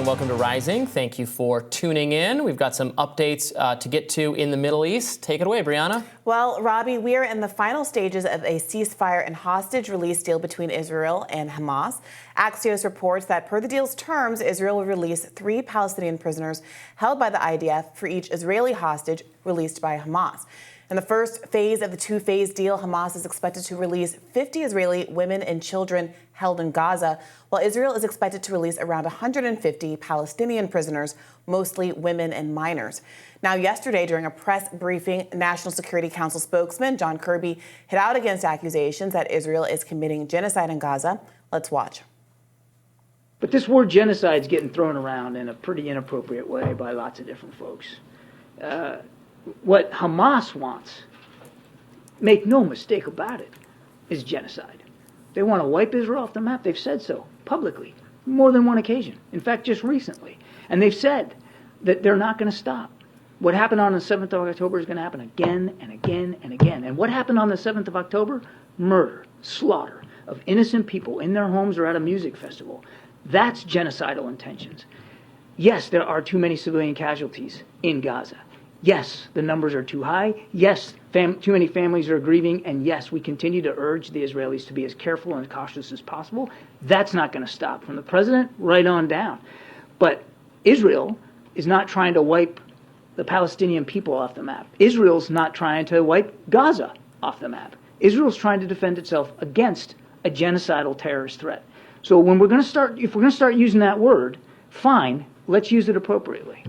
and welcome to Rising. Thank you for tuning in. We've got some updates to get to in the Middle East. Take it away, Briahna. Well, Robby, we are in the final stages of a ceasefire and hostage release deal between Israel and Hamas. Axios reports that per the deal's terms, Israel will release 3 Palestinian prisoners held by the IDF for each Israeli hostage released by Hamas. In the first phase of the 2-phase deal, Hamas is expected to release 50 Israeli women and children held in Gaza, while Israel is expected to release around 150 Palestinian prisoners, mostly women and minors. Now, yesterday, during a press briefing, National Security Council spokesman John Kirby hit out against accusations that Israel is committing genocide in Gaza. Let's watch. But this word genocide is getting thrown around in a pretty inappropriate way by lots of different folks. What Hamas wants, make no mistake about it, is genocide. They want to wipe Israel off the map. They've said so publicly, more than one occasion. In fact, just recently. And they've said that they're not going to stop. What happened on the 7th of October is going to happen again and again and again. And what happened on the 7th of October? Murder, slaughter of innocent people in their homes or at a music festival. That's genocidal intentions. Yes, there are too many civilian casualties in Gaza. Yes, the numbers are too high. Yes, too many families are grieving. And yes, we continue to urge the Israelis to be as careful and cautious as possible. That's not going to stop, from the president right on down. But Israel is not trying to wipe the Palestinian people off the map. Israel's not trying to wipe Gaza off the map. Israel's trying to defend itself against a genocidal terrorist threat. So when we're going to start, if we're going to start using that word, fine, let's use it appropriately.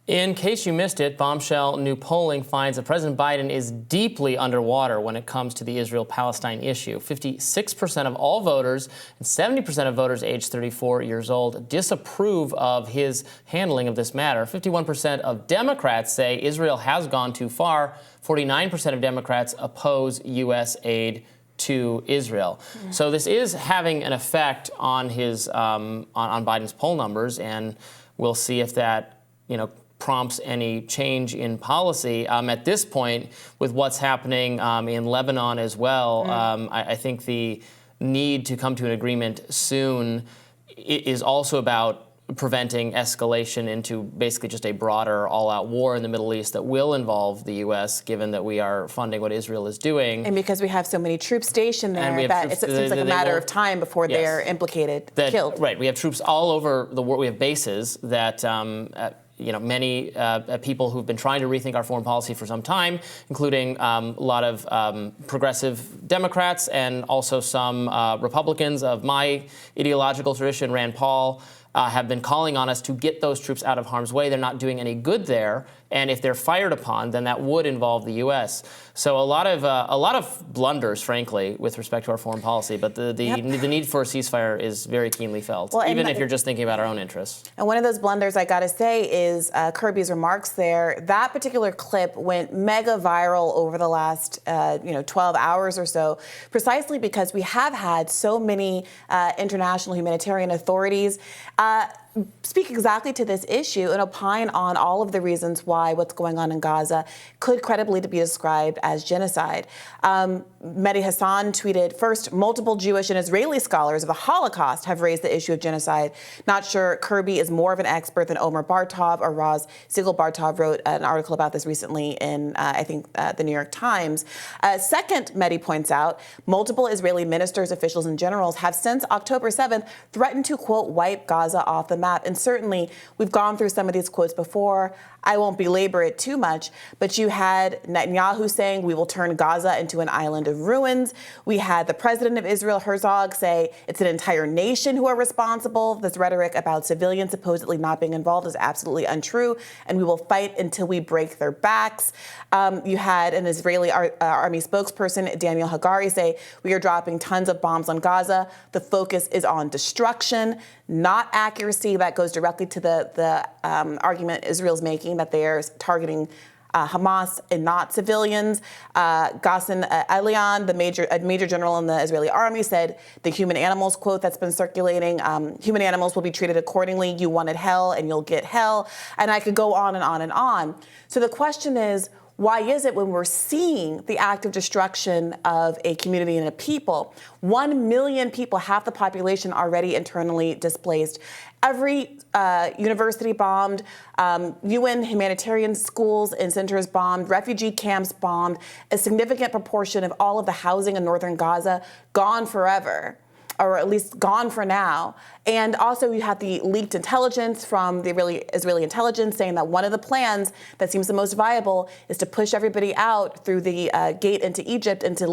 In case you missed it, bombshell new polling finds that President Biden is deeply underwater when it comes to the Israel-Palestine issue. 56% of all voters and 70% of voters aged 34 years old disapprove of his handling of this matter. 51% of Democrats say Israel has gone too far. 49% of Democrats oppose U.S. aid to Israel. So this is having an effect on his on Biden's poll numbers, and we'll see if that, prompts any change in policy. At this point, with what's happening in Lebanon as well, I think the need to come to an agreement soon is also about preventing escalation into basically just a broader all-out war in the Middle East that will involve the U.S., given that we are funding what Israel is doing. And because we have so many troops stationed there, that it seems like a matter of time before they're implicated, killed. Right. We have troops all over the world. We have bases that many people who've been trying to rethink our foreign policy for some time, including a lot of progressive Democrats and also some Republicans of my ideological tradition, Rand Paul, have been calling on us to get those troops out of harm's way. They're not doing any good there, and if they're fired upon, then that would involve the U.S. So a lot of blunders, frankly, with respect to our foreign policy. But the need for a ceasefire is very keenly felt, even if you're just thinking about our own interests. And one of those blunders, I got to say, is Kirby's remarks there. That particular clip went mega viral over the last 12 hours or so, precisely because we have had so many international humanitarian authorities speak exactly to this issue and opine on all of the reasons why what's going on in Gaza could credibly be described as genocide. Mehdi Hassan tweeted, first, multiple Jewish and Israeli scholars of the Holocaust have raised the issue of genocide. Not sure Kirby is more of an expert than Omer Bartov, or Roz Siegel-Bartov wrote an article about this recently in, I think, the New York Times. Second, Mehdi points out, multiple Israeli ministers, officials, and generals have since October 7th threatened to, quote, wipe Gaza off the map. And certainly, we've gone through some of these quotes before. I won't belabor it too much, but you had Netanyahu saying we will turn Gaza into an island of ruins. We had the president of Israel, Herzog, say it's an entire nation who are responsible. This rhetoric about civilians supposedly not being involved is absolutely untrue, and we will fight until we break their backs. You had an Israeli army spokesperson, Daniel Hagari, say we are dropping tons of bombs on Gaza. The focus is on destruction, not accuracy. That goes directly to the argument Israel's making that they are targeting Hamas and not civilians. Ghassan Elian, the major general in the Israeli army, said the human animals quote that's been circulating, human animals will be treated accordingly. You wanted hell and you'll get hell. And I could go on and on and on. So the question is, Why is it when we're seeing the active destruction of a community and a people, 1 million people, half the population already internally displaced, every university bombed, UN humanitarian schools and centers bombed, refugee camps bombed, a significant proportion of all of the housing in northern Gaza gone forever, or at least gone for now. And also you had the leaked intelligence from the Israeli intelligence saying that one of the plans that seems the most viable is to push everybody out through the gate into Egypt and to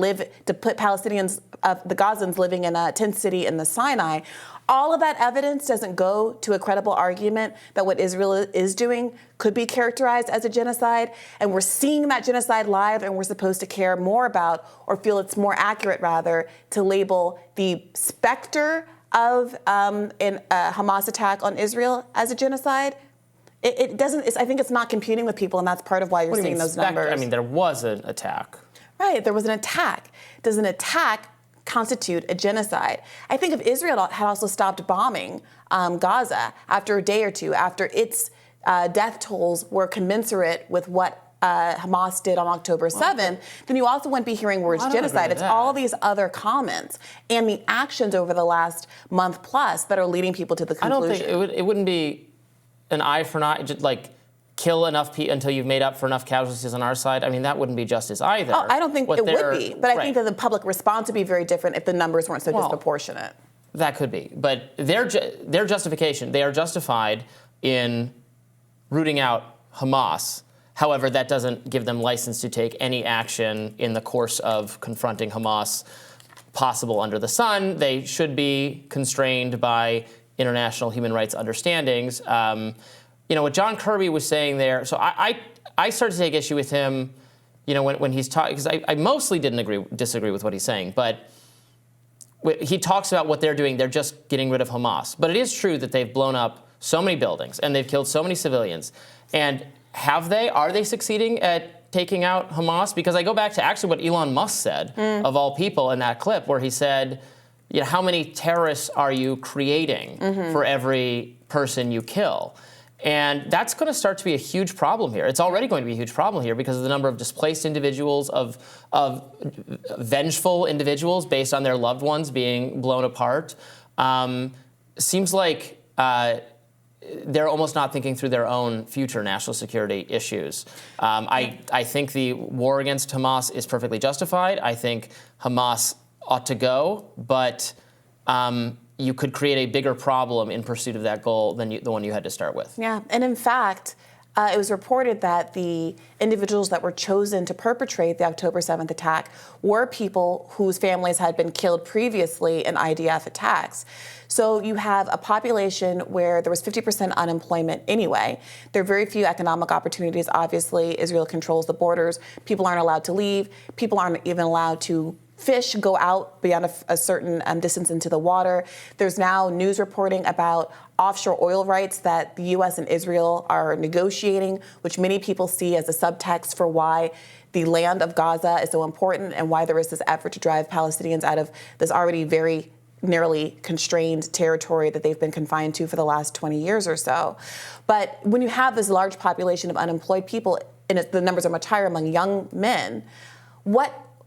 put Palestinians, the Gazans living in a tent city in the Sinai. All of that evidence doesn't go to a credible argument that what Israel is doing could be characterized as a genocide. And we're seeing that genocide live, and we're supposed to care more about, or feel it's more accurate, rather, to label the specter of a Hamas attack on Israel as a genocide. It doesn't. I think it's not computing with people, and that's part of why you're seeing those numbers. I mean, there was an attack. Right, there was an attack. Does an attack constitute a genocide? I think if Israel had also stopped bombing Gaza after a day or two, after its death tolls were commensurate with what Hamas did on October 7th, then you also wouldn't be hearing words genocide. It's all these other comments and the actions over the last month plus that are leading people to the conclusion. I don't think it wouldn't be an eye for an eye, just like kill enough people until you've made up for enough casualties on our side. I mean, that wouldn't be justice either. Oh, I don't think it would be, but I think that the public response would be very different if the numbers weren't so disproportionate. That could be, but their justification, they are justified in rooting out Hamas. However, that doesn't give them license to take any action in the course of confronting Hamas possible under the sun. They should be constrained by international human rights understandings. You know, what John Kirby was saying there, so I started to take issue with him, you know, when he's talking, because I mostly disagree with what he's saying, but he talks about what they're doing. They're just getting rid of Hamas. But it is true that they've blown up so many buildings and they've killed so many civilians. And are they succeeding at taking out Hamas? Because I go back to actually what Elon Musk said, of all people, in that clip, where he said, you know, how many terrorists are you creating for every person you kill? And that's going to start to be a huge problem here. It's already going to be a huge problem here because of the number of displaced individuals, of vengeful individuals based on their loved ones being blown apart. Seems like they're almost not thinking through their own future national security issues. I think the war against Hamas is perfectly justified. I think Hamas ought to go, but you could create a bigger problem in pursuit of that goal than the one you had to start with. Yeah, and in fact, it was reported that the individuals that were chosen to perpetrate the October 7th attack were people whose families had been killed previously in IDF attacks. So you have a population where there was 50% unemployment anyway. There are very few economic opportunities. Obviously, Israel controls the borders. People aren't allowed to leave. People aren't even allowed to fish, go out beyond a certain distance into the water. There's now news reporting about offshore oil rights that the U.S. and Israel are negotiating, which many people see as a subtext for why the land of Gaza is so important and why there is this effort to drive Palestinians out of this already very narrowly constrained territory that they've been confined to for the last 20 years or so. But when you have this large population of unemployed people, and the numbers are much higher among young men,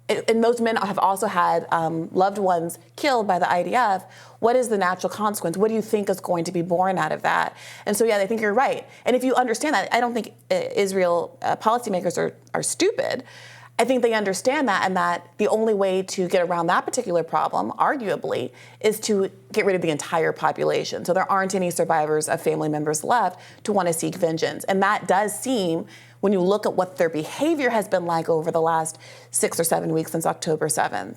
and those men have also had loved ones killed by the IDF. What is the natural consequence? What do you think is going to be born out of that? And so, yeah, I think you're right. And if you understand that, I don't think Israel policymakers are stupid. I think they understand that, and that the only way to get around that particular problem, arguably, is to get rid of the entire population. So there aren't any survivors of family members left to want to seek vengeance. And that does seem, when you look at what their behavior has been like over the last 6 or 7 weeks since October 7th,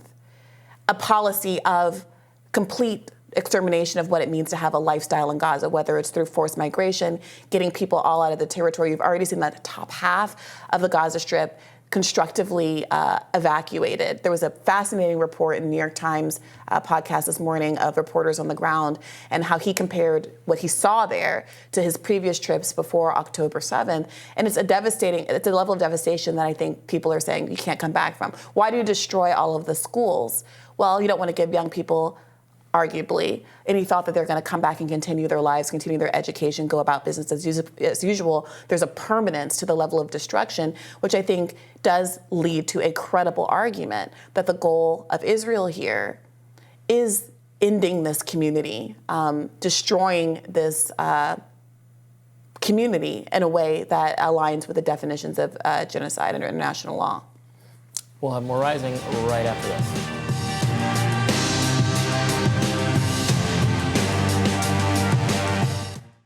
a policy of complete extermination of what it means to have a lifestyle in Gaza, whether it's through forced migration, getting people all out of the territory. You've already seen that the top half of the Gaza Strip constructively evacuated. There was a fascinating report in the New York Times podcast this morning of reporters on the ground and how he compared what he saw there to his previous trips before October 7th. And it's a level of devastation that I think people are saying you can't come back from. Why do you destroy all of the schools? Well, you don't want to give young people arguably, and he thought that they're going to come back and continue their lives, continue their education, go about business as usual. There's a permanence to the level of destruction, which I think does lead to a credible argument that the goal of Israel here is ending this community, destroying this community in a way that aligns with the definitions of genocide under international law. We'll have more Rising right after this.